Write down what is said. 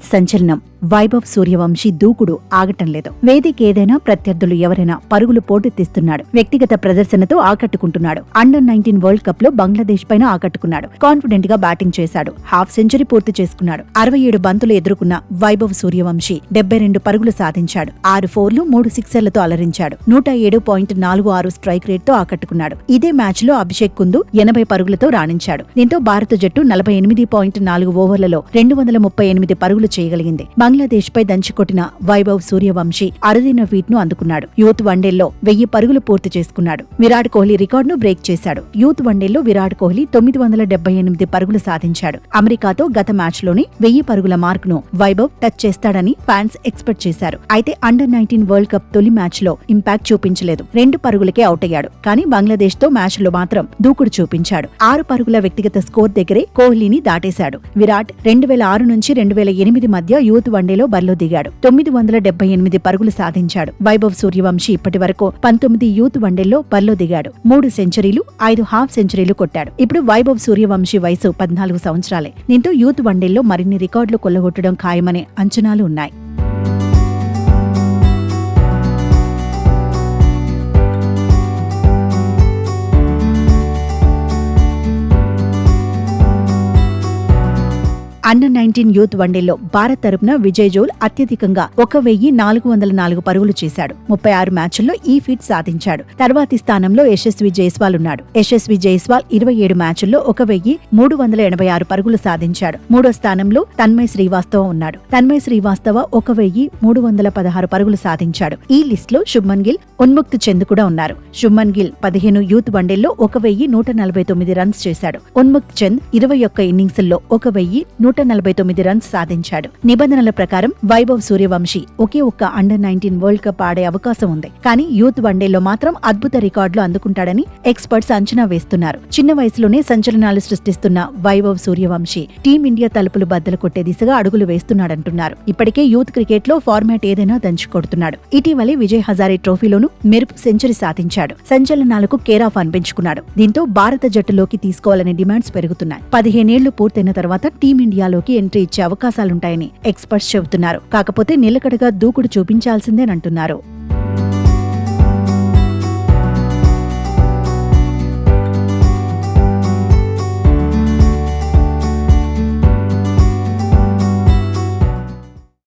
Feet సంచలనం. వైభవ్ సూర్యవంశీ దూకుడు ఆగటం లేదు. వేదిక ఏదైనా, ప్రత్యర్థులు ఎవరైనా పరుగులు పోటెత్తిస్తున్నాడు. వ్యక్తిగత ప్రదర్శనతో ఆకట్టుకుంటున్నాడు. అండర్-19 వరల్డ్ కప్ లో బంగ్లాదేశ్ పైన ఆకట్టుకున్నాడు. కాన్ఫిడెంట్ గా బ్యాటింగ్ చేశాడు. హాఫ్ సెంచరీ పూర్తి చేసుకున్నాడు. 67 బంతులు ఎదుర్కొన్న వైభవ్ సూర్యవంశీ 72 పరుగులు సాధించాడు. 6 ఫోర్లు 3 సిక్సర్లతో అలరించాడు. 107.46 స్ట్రైక్ రేట్ తో ఆకట్టుకున్నాడు. ఇదే మ్యాచ్ లో అభిషేక్ కుందు 80 పరుగులతో రాణించాడు. దీంతో భారత జట్టు 48.4 ఓవర్లలో 238 పరుగులు చేయగలిగింది. బంగ్లాదేశ్ పై దంచికొట్టిన వైభవ్ సూర్యవంశీ అరుదైన ఫీట్ ను అందుకున్నాడు. యూత్ వన్డేల్లో 1000 పరుగులు పూర్తి చేసుకున్నాడు. విరాట్ కోహ్లీ రికార్డును బ్రేక్ చేశాడు. యూత్ వన్డేల్లో విరాట్ కోహ్లీ 978 పరుగులు సాధించాడు. అమెరికాతో గత మ్యాచ్ లోనే 1000 పరుగుల మార్క్ ను వైభవ్ టచ్ చేస్తాడని ఫ్యాన్స్ ఎక్స్పెక్ట్ చేశారు. అయితే అండర్-19 వరల్డ్ కప్ తొలి మ్యాచ్ లో ఇంపాక్ట్ చూపించలేదు. 2 పరుగులకే అవుట్ అయ్యాడు. కానీ బంగ్లాదేశ్ తో మ్యాచ్ లో మాత్రం దూకుడు చూపించాడు. 6 పరుగుల వ్యక్తిగత స్కోర్ దగ్గరే కోహ్లీని దాటేశాడు. విరాట్ 2006 నుంచి 2008 మధ్య యూత్ వన్డేలో బరిలో దిగాడు. 978 పరుగులు సాధించాడు. వైభవ్ సూర్యవంశీ ఇప్పటి వరకు 19 యూత్ వన్డేల్లో బరిలో దిగాడు. 3 సెంచరీలు, 5 హాఫ్ సెంచరీలు కొట్టాడు. ఇప్పుడు వైభవ్ సూర్యవంశీ వయసు 14 సంవత్సరాలే. దీంతో యూత్ వన్డేల్లో మరిన్ని రికార్డులు కొల్లగొట్టడం ఖాయమనే అంచనాలు ఉన్నాయి. అండర్-19 యూత్ వన్డేల్లో భారత్ తరపున విజయ్ జోల్ అత్యధికంగా 1404 పరుగులు చేశాడు. 36 మ్యాచ్ల్లో ఈ ఫీట్ సాధించాడు. తర్వాతి స్థానంలో యశస్వి జైస్వాల్ ఉన్నాడు. యశస్వి జైస్వాల్ 27 మ్యాచ్ల్లో 1386 పరుగులు సాధించాడు. మూడో స్థానంలో తన్మయ్ శ్రీవాస్తవ ఉన్నాడు. తన్మయ్ శ్రీవాస్తవ 1316 పరుగులు సాధించాడు. ఈ లిస్ట్ లో శుభ్మన్ గిల్, ఉన్ముక్త్ చంద్ కూడా ఉన్నారు. శుభ్మన్ గిల్ 15 యూత్ వన్డేల్లో 1149 రన్స్ చేశాడు. ఉన్ముక్త్ చంద్ 21 ఇన్నింగ్స్ల్లో 1149 రన్స్ సాధించాడు. నిబంధనల ప్రకారం వైభవ్ సూర్యవంశీ ఒకే ఒక్క అండర్-19 వరల్డ్ కప్ ఆడే అవకాశం ఉంది. కానీ యూత్ వన్డేల్లో మాత్రం అద్భుత రికార్డులు అందుకుంటాడని ఎక్స్పర్ట్స్ అంచనా వేస్తున్నారు. చిన్న వయసులోనే సంచలనాలు సృష్టిస్తున్న వైభవ్ సూర్యవంశీ టీమిండియా తలుపులు బద్దలు కొట్టే దిశగా అడుగులు వేస్తున్నాడంటున్నారు. ఇప్పటికే యూత్ క్రికెట్ లో ఫార్మాట్ ఏదైనా దంచుకొడుతున్నాడు. ఇటీవలే విజయ్ హజారే ట్రోఫీలోనూ మెరుపు సెంచరీ సాధించాడు. సంచలనాలకు కేరాఫ్ అనిపించుకున్నాడు. దీంతో భారత జట్టులోకి తీసుకోవాలనే డిమాండ్స్ పెరుగుతున్నాయి. 15 ఏళ్లు పూర్తయిన తర్వాత టీమిండియాలోకి ఎంట్రీ ఇచ్చే అవకాశాలుంటాయని ఎక్స్పర్ట్స్ చెబుతున్నారు. కాకపోతే నిలకడగా దూకుడు చూపించాల్సిందేనంటున్నారు.